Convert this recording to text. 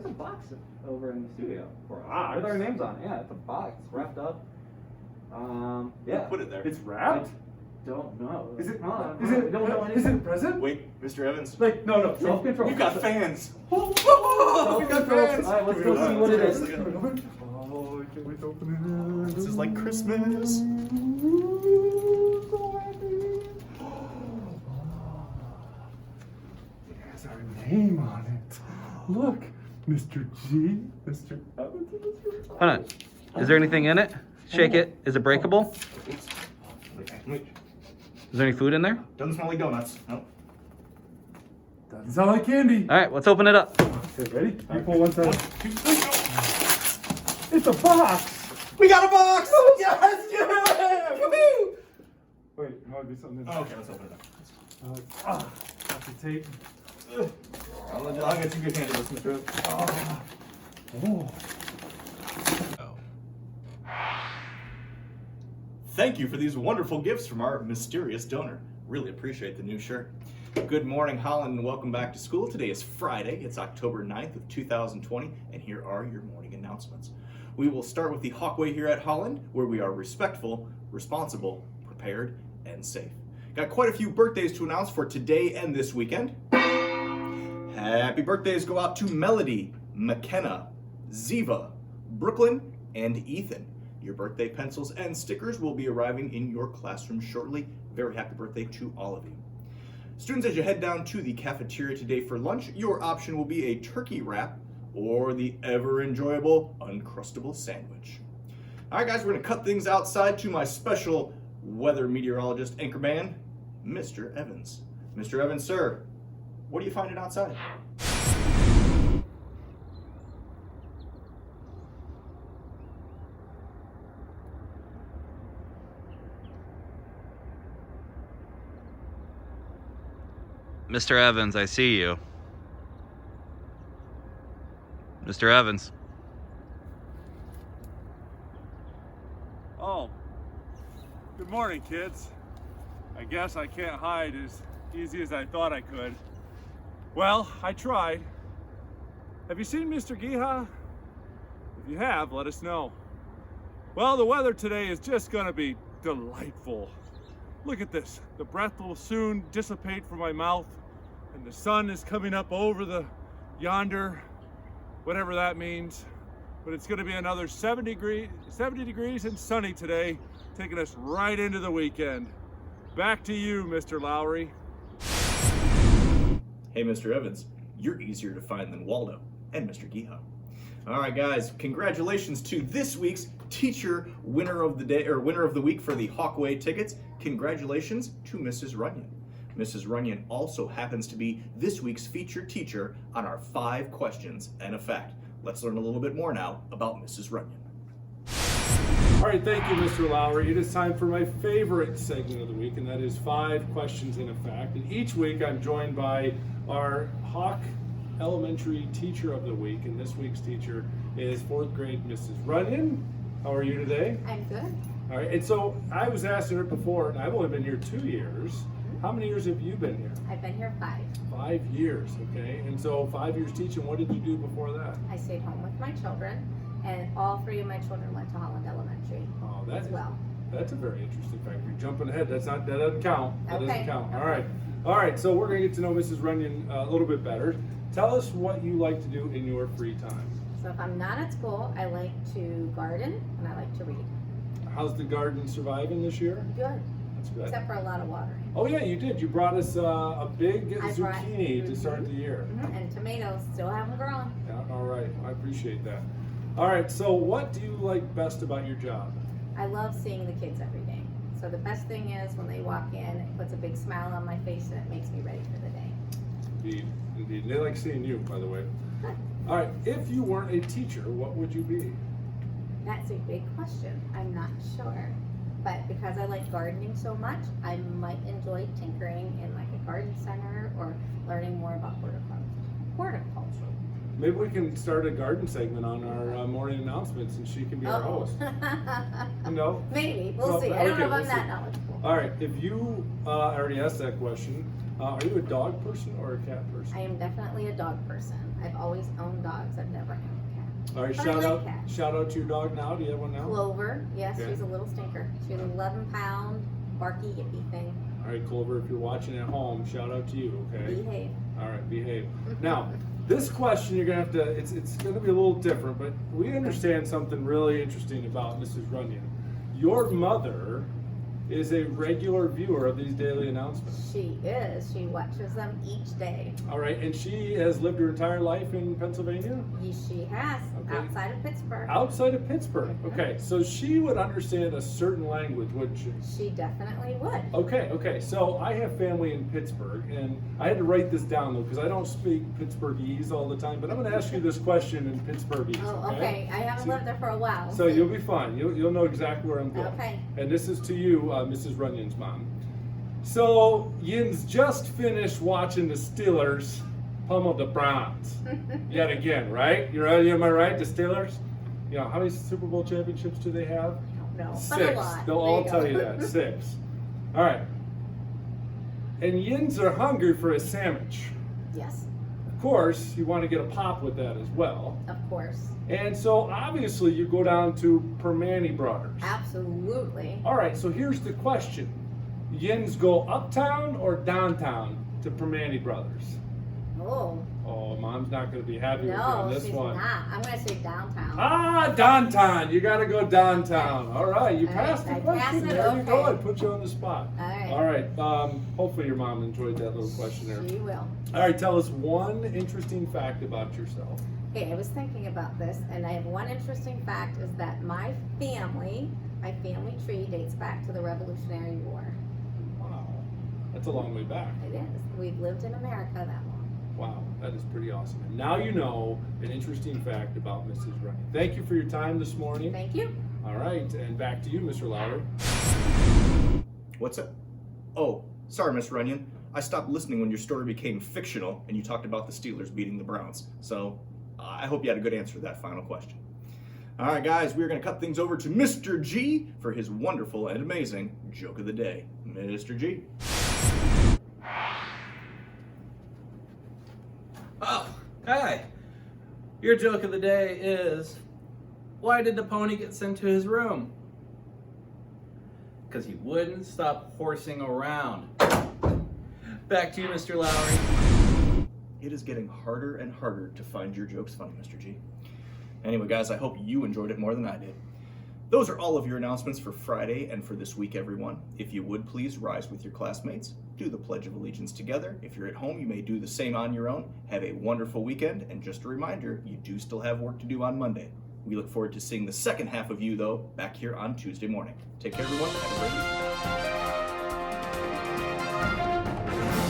There's a box over in the studio for us Box? with our names on it. Yeah, it's a box. It's wrapped up. Yeah. Put it there. It's wrapped? Don't know. Is it? Don't know Is it a present? Wait, Mr. Evans. Like, no. Self-control. We've got fans. Self-control. fans. All right, let's go see what it is. Oh, I can't wait to open it. This is like Christmas. So happy. It has our name on it. Look, Mr. G, Mr. Evans, and Mr. Hold on. Is there anything in it? Shake it. Is it breakable? Wait. Is there any food in there? Doesn't smell like donuts. Nope. Doesn't sound like candy. All right, let's open it up. Okay, ready? You pull one side. It's a box. We got a box! Yes! Yeah! Woohoo! Wait, it might be something in there. Oh, okay, let's open it up. Got the tape. I'll get you good hand at this, Mr. Evans. Oh. Thank you for these wonderful gifts from our mysterious donor. Really appreciate the new shirt. Good morning, Holland, and welcome back to school. Today is Friday. It's October 9th of 2020, and here are your morning announcements. We will start with the Hawkway here at Holland, where we are respectful, responsible, prepared, and safe. Got quite a few birthdays to announce for today and this weekend. Happy birthdays go out to Melody, McKenna, Ziva, Brooklyn, and Ethan. Your birthday pencils and stickers will be arriving in your classroom shortly. Very happy birthday to all of you. Students, as you head down to the cafeteria today for lunch, your option will be a turkey wrap or the ever enjoyable Uncrustable sandwich. All right, guys, we're gonna cut things outside to my special weather meteorologist anchorman, Mr. Evans. Mr. Evans, sir, what are you finding outside? Mr. Evans, I see you. Mr. Evans. Oh. Good morning, kids. I guess I can't hide as easy as I thought I could. Well, I tried. Have you seen Mr. Geha? If you have, let us know. Well, the weather today is just gonna be delightful. Look at this. The breath will soon dissipate from my mouth, and the sun is coming up over the yonder, whatever that means. But it's gonna be another 70 degrees and sunny today, taking us right into the weekend. Back to you, Mr. Lowry. Hey, Mr. Evans, you're easier to find than Waldo and Mr. Geha. All right, guys, congratulations to this week's teacher winner of the day or winner of the week for the Hawkway tickets. Congratulations to Mrs. Runyon. Mrs. Runyon also happens to be this week's featured teacher on our 5 questions and a fact. Let's learn a little bit more now about Mrs. Runyon. All right, thank you, Mr. Lowry. It is time for my favorite segment of the week, and that is 5 questions and a fact. And each week I'm joined by our Hawk Elementary Teacher of the Week, and this week's teacher is 4th grade Mrs. Runyon. How are you today? I'm good. All right, and so I was asking her before, and I've only been here 2 years. How many years have you been here? I've been here 5. 5 years, okay. And so 5 years teaching, what did you do before that? I stayed home with my children, and all 3 of my children went to Holland Elementary Oh, as well. That's a very interesting fact. You're jumping ahead. That doesn't count. That doesn't Okay, count. All okay. right. All right. So we're gonna get to know Mrs. Runyon a little bit better. Tell us what you like to do in your free time. So if I'm not at school, I like to garden and I like to read. How's the garden surviving this year? Good, That's good. except for a lot of watering. Oh yeah, you did. You brought us a big I brought- zucchini to start the year. And tomatoes still haven't grown. Yeah. All right. I appreciate that. All right. So what do you like best about your job? I love seeing the kids every day. So the best thing is when they walk in, it puts a big smile on my face and it makes me ready for the day. Indeed. Indeed. They like seeing you, by the way. Good. All right. If you weren't a teacher, what would you be? That's a big question. I'm not sure. But because I like gardening so much, I might enjoy tinkering in like a garden center or learning more about horticulture. Maybe we can start a garden segment on our morning announcements, and she can be our host. No? Maybe. We'll Well, see. I don't okay, know if we'll I'm see. that knowledgeable. All right, if you already asked that question, are you a dog person or a cat person? I am definitely a dog person. I've always owned dogs. I've never owned a cat. All right, But I like cats. shout out to your dog now. Do you have one now? Clover, yes, Okay. she's a little stinker. She's an 11-pound barky yippy thing. All right, Clover, if you're watching at home, shout out to you, okay? Behave. All right, behave. Now, this question you're gonna have to, it's gonna be a little different, but we understand something really interesting about Mrs. Runyon. Your mother is a regular viewer of these daily announcements. She is. She watches them each day. All right, and she has lived her entire life in Pennsylvania? She has, Okay. outside of Pittsburgh. Outside of Pittsburgh. Okay, so she would understand a certain language, wouldn't she? She definitely would. Okay, so I have family in Pittsburgh, and I had to write this down though, because I don't speak Pittsburghese all the time, but I'm gonna ask you this question in Pittsburghese, Oh, okay. I haven't So- lived there for a while. So you'll be fine. You'll know exactly where I'm going. Okay. And this is to you, Mrs. Runyon's mom. So Yin's just finished watching the Steelers pummel the Browns yet again, right? Am I right? The Steelers. You know how many Super Bowl championships do they have? I don't know, 6. but a lot. They'll There all go. tell you that. 6. All right. And Yins are hungry for a sandwich. Yes, Of course, you want to get a pop with that as well. of course. And so obviously you go down to Permane Brothers. Absolutely. All right, so here's the question. Yins go uptown or downtown to Permane Brothers? Oh, Oh, Mom's not going to be happy with you no, on this she's one. not. I'm going to say downtown. Ah, downtown. You got to go downtown. All right, you All passed right, the I passed question. it, There you go. I okay. put you on the spot. All right. All right. Hopefully your mom enjoyed that little questionnaire. She will. All right, tell us one interesting fact about yourself. Okay, I was thinking about this, and I have one interesting fact is that my family tree dates back to the Revolutionary War. Wow, that's a long way back. It is. We've lived in America that long. Wow, that is pretty awesome. And now you know an interesting fact about Mrs. Runyon. Thank you for your time this morning. Thank you. All right, and back to you, Mr. Lowry. What's that? Oh, sorry, Miss Runyon. I stopped listening when your story became fictional and you talked about the Steelers beating the Browns. So I hope you had a good answer to that final question. All right, guys, we're going to cut things over to Mr. G for his wonderful and amazing joke of the day. Mr. G. Oh, hi. Your joke of the day is, why did the pony get sent to his room? Because he wouldn't stop horsing around. Back to you, Mr. Lowry. It is getting harder and harder to find your jokes funny, Mr. G. Anyway, guys, I hope you enjoyed it more than I did. Those are all of your announcements for Friday and for this week, everyone. If you would, please rise with your classmates. Do the Pledge of Allegiance together. If you're at home, you may do the same on your own. Have a wonderful weekend, and just a reminder, you do still have work to do on Monday. We look forward to seeing the second half of you, though, back here on Tuesday morning. Take care, everyone. Have a great week.